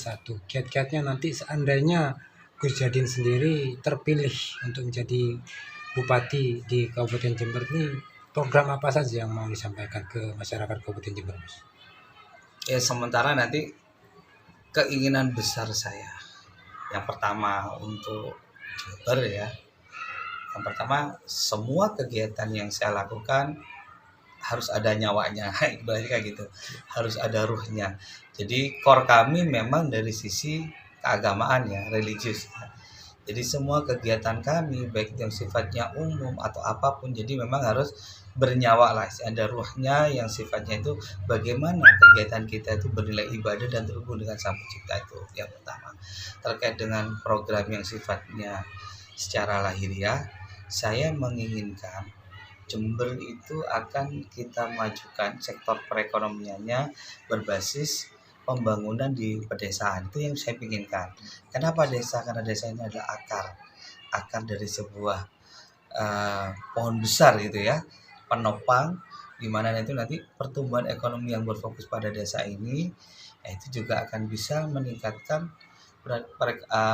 satu. Kiat-kiatnya nanti seandainya Gus Jadin sendiri terpilih untuk menjadi bupati di Kabupaten Jember ini, program apa saja yang mau disampaikan ke masyarakat Kabupaten Jember, Gus? Ya, sementara nanti keinginan besar saya yang pertama untuk Jember ya. Yang pertama, semua kegiatan yang saya lakukan harus ada nyawanya, ibaratnya kayak gitu. Harus ada ruhnya. Jadi core kami memang dari sisi keagamaan ya, religius. Jadi semua kegiatan kami baik yang sifatnya umum atau apapun, jadi memang harus bernyawa lah, ada ruhnya yang sifatnya itu bagaimana kegiatan kita itu bernilai ibadah dan terhubung dengan Sang Pencipta, itu yang pertama. Terkait dengan program yang sifatnya secara lahiriah, saya menginginkan Jember itu akan kita majukan sektor perekonomiannya berbasis pembangunan di pedesaan. Itu yang saya inginkan. Kenapa desa? Karena desa ini adalah akar dari sebuah pohon besar gitu ya, penopang di mana itu nanti pertumbuhan ekonomi yang berfokus pada desa ini itu juga akan bisa meningkatkan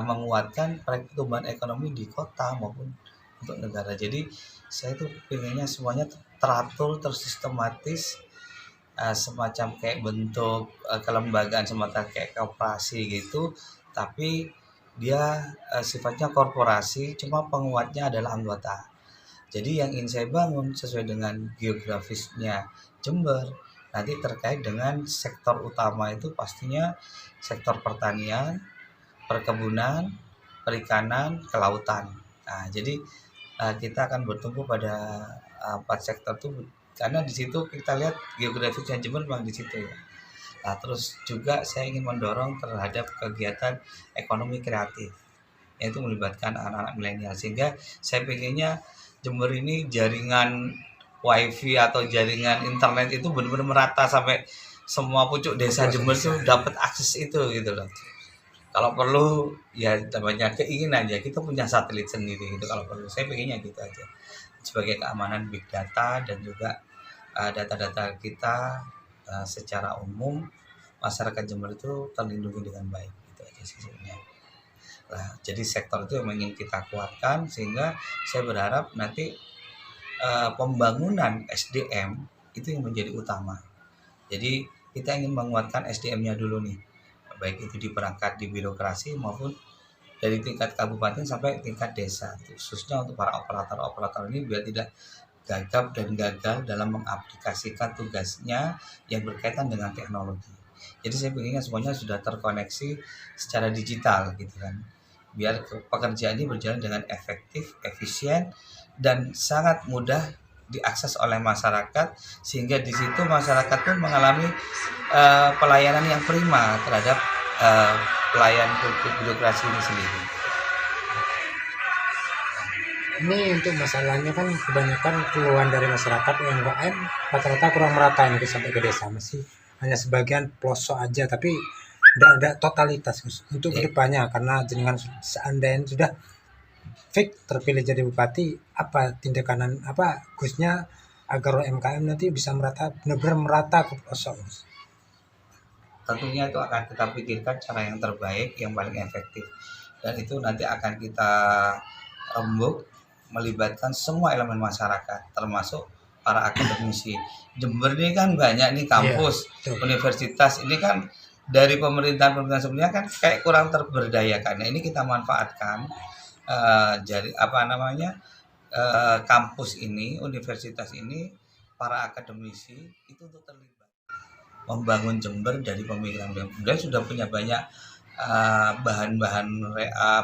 menguatkan pertumbuhan ekonomi di kota maupun untuk negara. Jadi saya tuh pengennya semuanya teratur, tersistematis, semacam kayak bentuk kelembagaan semacam kayak koperasi gitu, tapi dia sifatnya korporasi, cuma penguatnya adalah anggota. Jadi yang ingin saya bangun sesuai dengan geografisnya Jember, nanti terkait dengan sektor utama itu pastinya sektor pertanian, perkebunan, perikanan, kelautan. Nah, jadi kita akan bertumpu pada 4 sektor itu karena di situ kita lihat geografisnya Jember memang di situ ya. Nah, terus juga saya ingin mendorong terhadap kegiatan ekonomi kreatif, yaitu melibatkan anak-anak milenial, sehingga saya pengennya Jember ini jaringan wifi atau jaringan internet itu benar-benar merata sampai semua pucuk desa Jember itu dapat akses itu gitu loh. Kalau perlu ya namanya keinginan ya, kita punya satelit sendiri gitu kalau perlu. Saya pengennya gitu aja. Sebagai keamanan big data dan juga data-data kita secara umum masyarakat Jember itu terlindungi dengan baik gitu aja sisinya. Nah, jadi sektor itu yang ingin kita kuatkan sehingga saya berharap nanti pembangunan SDM itu yang menjadi utama. Jadi kita ingin menguatkan SDM-nya dulu nih, baik itu di perangkat di birokrasi maupun dari tingkat kabupaten sampai tingkat desa, khususnya untuk para operator ini biar tidak gagap dan gagal dalam mengaplikasikan tugasnya yang berkaitan dengan teknologi. Jadi saya pengennya semuanya sudah terkoneksi secara digital gitu kan, biar pekerjaan ini berjalan dengan efektif, efisien, dan sangat mudah diakses oleh masyarakat, sehingga di situ masyarakat pun mengalami pelayanan yang prima terhadap pelayan publik birokrasi ini sendiri. Ini untuk masalahnya kan kebanyakan keluhan dari masyarakat UMKM rata-rata kurang merata ini sampai ke desa, masih hanya sebagian pelosok aja, tapi tidak ada totalitas Gus. Untuk kedepannya, karena jenengan seandainya sudah fix terpilih jadi bupati, apa tindakan apa Gusnya agar UMKM nanti bisa merata, benar-benar merata ke pelosok Gus? Tentunya itu akan kita pikirkan cara yang terbaik, yang paling efektif, dan itu nanti akan kita rembuk melibatkan semua elemen masyarakat termasuk para akademisi. Jember ini kan banyak nih kampus, universitas, ini kan dari pemerintahan sebelumnya kan kayak kurang terberdayakan. Nah, ini kita manfaatkan jadi kampus ini, universitas ini, para akademisi itu untuk terlibat membangun Jember dari pemikiran beliau sudah punya banyak bahan-bahan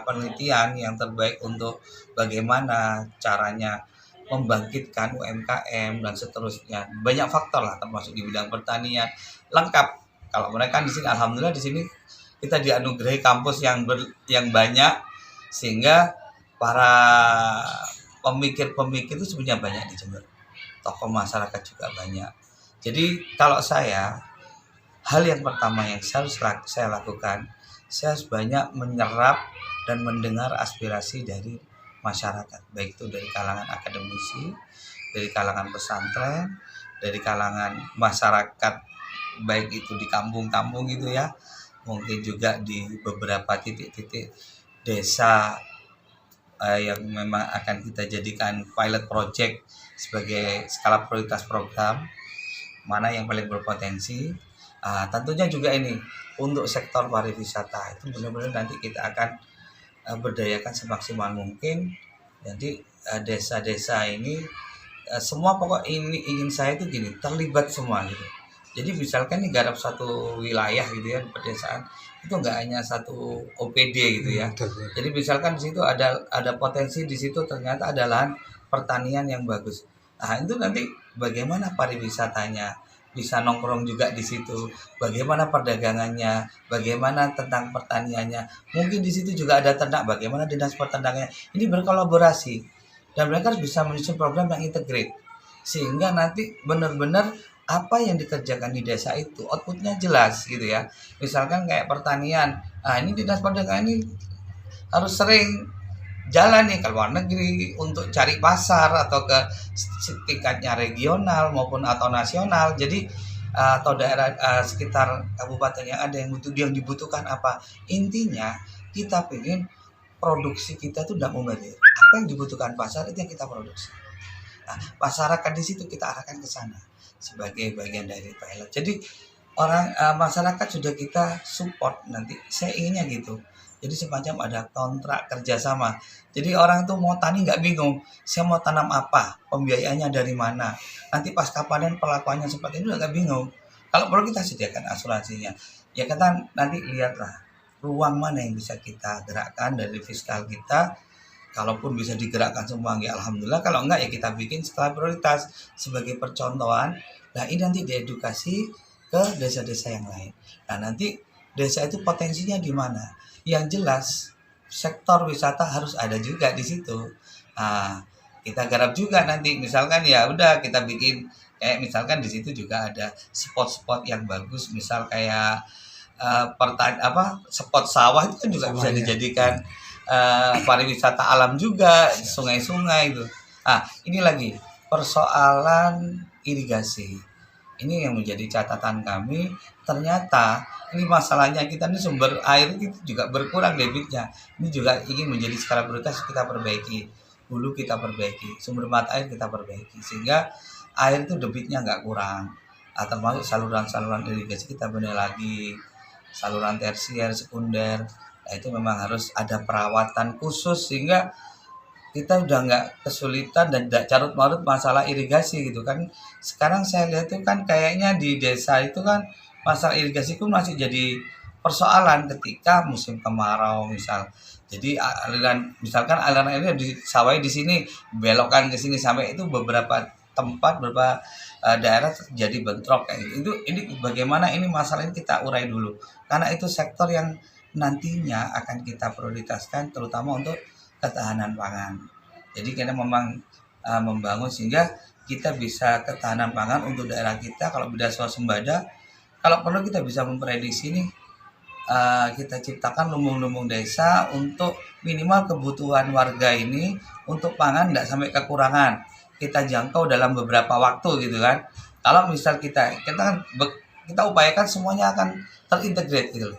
penelitian yang terbaik untuk bagaimana caranya membangkitkan UMKM dan seterusnya. Banyak faktor lah, termasuk di bidang pertanian, lengkap. Kalau mereka di sini, alhamdulillah di sini kita dianugerahi kampus yang banyak, sehingga para pemikir-pemikir itu sebenarnya banyak di Jember. Tokoh masyarakat juga banyak. Jadi kalau saya, hal yang pertama yang saya lakukan, saya harus banyak menyerap dan mendengar aspirasi dari masyarakat, baik itu dari kalangan akademisi, dari kalangan pesantren, dari kalangan masyarakat, baik itu di kampung-kampung gitu ya, mungkin juga di beberapa titik-titik desa yang memang akan kita jadikan pilot project sebagai skala prioritas program, mana yang paling berpotensi. Tentunya juga ini untuk sektor pariwisata itu benar-benar nanti kita akan berdayakan semaksimal mungkin. Jadi desa-desa ini semua pokok ini ingin saya itu gini, terlibat semua gitu. Jadi misalkan nih garap satu wilayah gitu ya, pedesaan itu nggak hanya satu OPD gitu ya. Betul, betul. Jadi misalkan di situ ada potensi, di situ ternyata ada lahan pertanian yang bagus. Nah, itu nanti bagaimana pariwisatanya bisa nongkrong juga di situ, bagaimana perdagangannya, bagaimana tentang pertaniannya. Mungkin di situ juga ada ternak, bagaimana dinas pertaniannya. Ini berkolaborasi dan mereka harus bisa menyusun program yang integrate sehingga nanti benar-benar apa yang dikerjakan di desa itu outputnya jelas gitu ya. Misalkan kayak pertanian, ini dinas perdagangan ini harus sering jalan nih ke luar negeri untuk cari pasar atau ke tingkatnya regional maupun atau nasional. Jadi atau daerah sekitar kabupaten yang ada yang dibutuhkan apa. Intinya kita pengen produksi kita tuh tidak mubazir. Apa yang dibutuhkan pasar itu yang kita produksi. Nah, masyarakat di situ kita arahkan ke sana sebagai bagian dari pilot. Jadi masyarakat sudah kita support nanti. Saya inginnya gitu. Jadi semacam ada kontrak kerjasama. Jadi orang tuh mau tani nggak bingung. Saya mau tanam apa, pembiayaannya dari mana. Nanti pas panen perlakuannya seperti itu nggak bingung. Kalau perlu kita sediakan asuransinya. Ya kita nanti lihatlah ruang mana yang bisa kita gerakkan dari fiskal kita. Kalaupun bisa digerakkan semua, ya alhamdulillah. Kalau enggak ya kita bikin skala prioritas sebagai percontohan. Nah ini nanti diedukasi ke desa-desa yang lain. Nah nanti desa itu potensinya di mana? Yang jelas sektor wisata harus ada juga di situ. Nah, kita garap juga nanti. Misalkan ya udah kita bikin kayak misalkan di situ juga ada spot-spot yang bagus. Misal kayak spot sawah itu kan juga bisa Sawahnya. dijadikan pariwisata alam juga, sungai-sungai itu. Ini lagi persoalan irigasi. Ini yang menjadi catatan kami. Ternyata ini masalahnya kita ini sumber air itu juga berkurang debitnya. Ini juga ingin menjadi skala prioritas kita perbaiki. Hulu kita perbaiki, sumber mata air kita perbaiki sehingga air itu debitnya nggak kurang. Termasuk saluran-saluran irigasi kita benar lagi, saluran tersier, sekunder. Nah, itu memang harus ada perawatan khusus sehingga kita udah nggak kesulitan dan tidak carut-marut masalah irigasi gitu kan. Sekarang saya lihat tuh kan kayaknya di desa itu kan masalah irigasi pun masih jadi persoalan ketika musim kemarau misal. Jadi misalkan aliran airnya di sawah di sini belokkan ke sini sampai itu beberapa tempat beberapa daerah terjadi bentrok kayak gitu. Ini bagaimana ini masalah ini kita urai dulu karena itu sektor yang nantinya akan kita prioritaskan terutama untuk ketahanan pangan. Jadi kita memang membangun sehingga kita bisa ketahanan pangan untuk daerah kita. Kalau beda swasembada, kalau perlu kita bisa memprediksi nih kita ciptakan lumbung-lumbung desa untuk minimal kebutuhan warga ini untuk pangan tidak sampai kekurangan. Kita jangkau dalam beberapa waktu gitu kan. Kalau misal kita upayakan semuanya akan terintegrate gitu.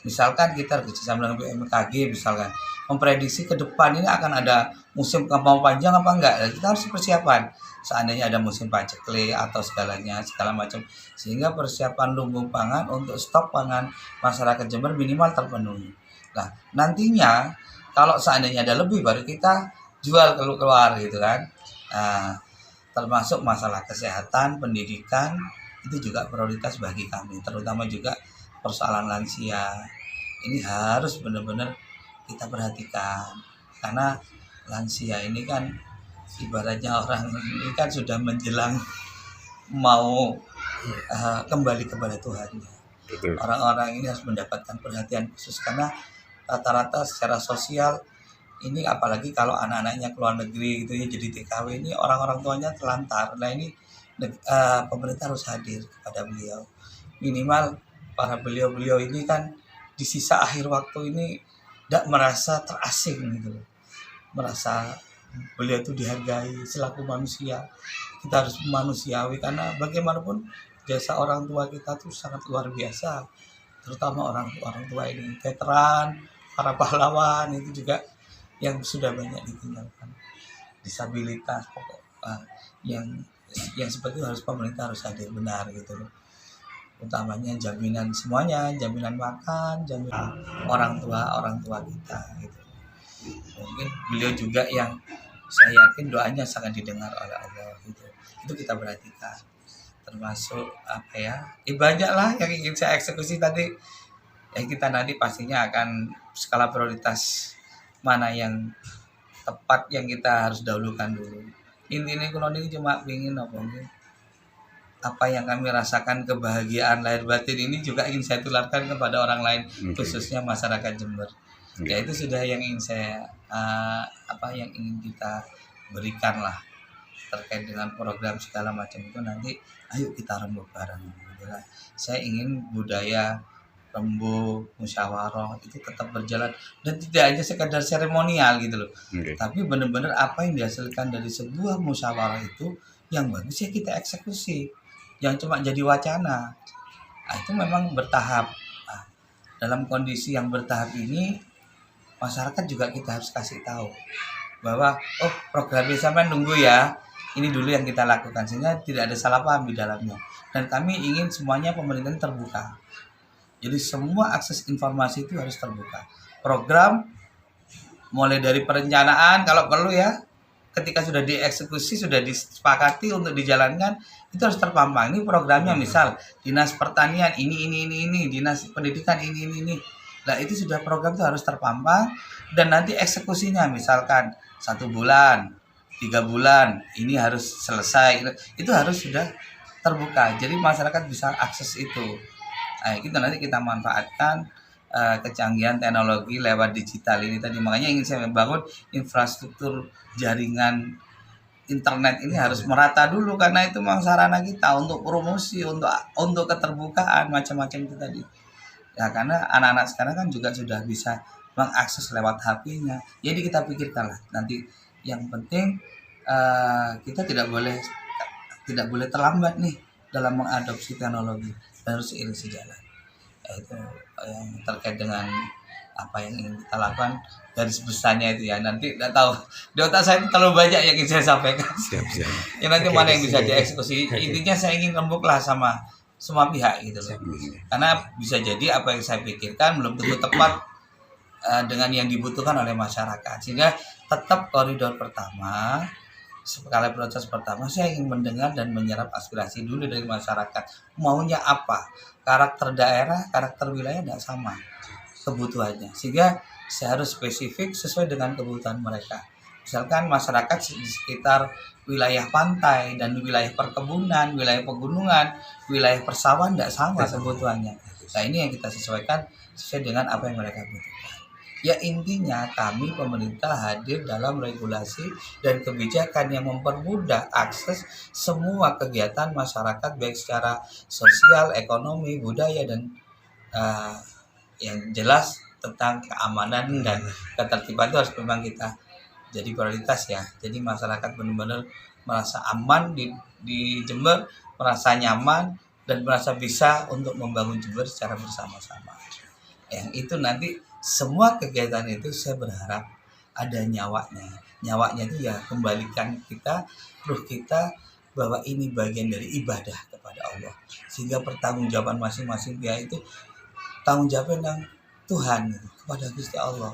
Misalkan kita kerjasama dengan BMKG misalkan memprediksi ke depan ini akan ada musim kemarau panjang apa enggak. Kita harus persiapan seandainya ada musim paceklik atau segala macam sehingga persiapan lumbung pangan untuk stok pangan masyarakat Jember minimal terpenuhi. Nah nantinya kalau seandainya ada lebih baru kita jual keluar gitu kan. Nah, termasuk masalah kesehatan, pendidikan itu juga prioritas bagi kami terutama juga persoalan lansia ini harus benar-benar kita perhatikan karena lansia ini kan ibaratnya orang ini kan sudah menjelang mau kembali kepada Tuhan. Orang-orang ini harus mendapatkan perhatian khusus karena rata-rata secara sosial ini apalagi kalau anak-anaknya keluar negeri gitu ya jadi TKW ini orang-orang tuanya terlantar. Nah ini pemerintah harus hadir kepada beliau minimal para beliau-beliau ini kan di sisa akhir waktu ini tidak merasa terasing gitu, merasa beliau itu dihargai selaku manusia. Kita harus manusiawi karena bagaimanapun jasa orang tua kita tuh sangat luar biasa, terutama orang tua ini, veteran, para pahlawan itu juga yang sudah banyak ditinggalkan, disabilitas pokok yang seperti itu harus pemerintah harus hadir benar gitu loh, utamanya jaminan semuanya, jaminan makan, jaminan orang tua kita gitu. Mungkin beliau juga yang saya yakin doanya sangat didengar oleh Allah gitu, itu kita perhatikan, termasuk apa ya, banyak lah yang ingin saya eksekusi tadi. Kita nanti pastinya akan skala prioritas mana yang tepat yang kita harus dahulukan dulu. Intinya kalau ini cuma ingin apa yang kami rasakan, kebahagiaan lahir batin ini juga ingin saya tularkan kepada orang lain, khususnya masyarakat Jember. Ya itu sudah yang ingin saya yang ingin kita berikan lah terkait dengan program segala macam itu. Nanti ayo kita rembuk bareng gitu lah. Saya ingin budaya rembuk, musyawarah itu tetap berjalan dan tidak hanya sekadar seremonial gitu loh. Tapi benar-benar apa yang dihasilkan dari sebuah musyawarah itu yang bagus ya kita eksekusi. Yang cuma jadi wacana. Itu memang bertahap. Dalam kondisi yang bertahap ini masyarakat juga kita harus kasih tahu bahwa programnya sampai nunggu ya. Ini dulu yang kita lakukan sehingga tidak ada salah paham di dalamnya. Dan kami ingin semuanya pemerintah terbuka. Jadi semua akses informasi itu harus terbuka. Program mulai dari perencanaan kalau perlu ya, ketika sudah dieksekusi, sudah disepakati untuk dijalankan, itu harus terpampang. Ini programnya misal Dinas Pertanian ini, Dinas Pendidikan ini. Nah itu sudah program itu harus terpampang dan nanti eksekusinya misalkan 1 bulan, 3 bulan ini harus selesai. Itu harus sudah terbuka. Jadi masyarakat bisa akses itu. Kita nanti kita manfaatkan kecanggihan teknologi lewat digital ini tadi. Makanya ingin saya membangun infrastruktur jaringan internet ini harus merata dulu karena itu memang sarana kita untuk promosi, untuk keterbukaan macam-macam itu tadi. Ya karena anak-anak sekarang kan juga sudah bisa mengakses lewat HP-nya. Jadi kita pikirkanlah nanti yang penting kita tidak boleh terlambat nih dalam mengadopsi teknologi, harus seiring sejalan. Itu yang terkait dengan apa yang ingin kita lakukan garis besarnya itu ya. Nanti tidak tahu di otak saya itu terlalu banyak yang ingin saya sampaikan. Siap. Ya nanti mana yang bisa dieksekusi. Intinya saya ingin rembuklah sama semua pihak gitu loh. Karena bisa jadi apa yang saya pikirkan belum tentu tepat dengan yang dibutuhkan oleh masyarakat. Sehingga tetap koridor pertama, skala prioritas pertama saya ingin mendengar dan menyerap aspirasi dulu dari masyarakat. Maunya apa? Karakter daerah, karakter wilayah tidak sama kebutuhannya. Sehingga saya harus spesifik sesuai dengan kebutuhan mereka. Misalkan masyarakat di sekitar wilayah pantai dan wilayah perkebunan, wilayah pegunungan, wilayah persawahan tidak sama kebutuhannya. Nah ini yang kita sesuaikan sesuai dengan apa yang mereka butuhkan. Ya intinya kami pemerintah hadir dalam regulasi dan kebijakan yang mempermudah akses semua kegiatan masyarakat baik secara sosial, ekonomi, budaya dan yang jelas tentang keamanan dan ketertiban itu harus memang kita jadi prioritas ya. Jadi masyarakat benar-benar merasa aman di Jember, merasa nyaman dan merasa bisa untuk membangun Jember secara bersama-sama. Yang itu nanti semua kegiatan itu saya berharap ada nyawanya. Nyawanya itu ya kembalikan kita, ruh kita bahwa ini bagian dari ibadah kepada Allah. Sehingga pertanggungjawaban masing-masing pihak itu tanggung jawab yang Tuhan kepada Gusti Allah.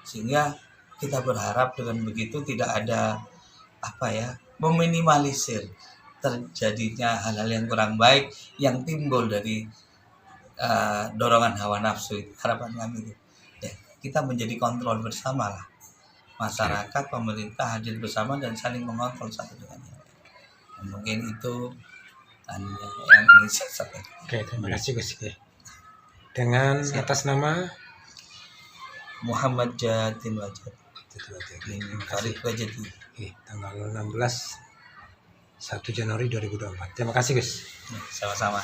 Sehingga kita berharap dengan begitu tidak ada meminimalisir terjadinya hal-hal yang kurang baik yang timbul dari dorongan hawa nafsu itu. Harapan kami itu ya, kita menjadi kontrol bersama lah, masyarakat, pemerintah hadir bersama dan saling mengontrol satu dengan yang lain. Mungkin itu yang ingin saya sampaikan. Oke, terima kasih Gus. Dengan atas nama Muhammad Jatin Wajid. Tarikh Wajid. Tanggal 16 1 Januari 2024. Terima kasih Gus. Sama-sama.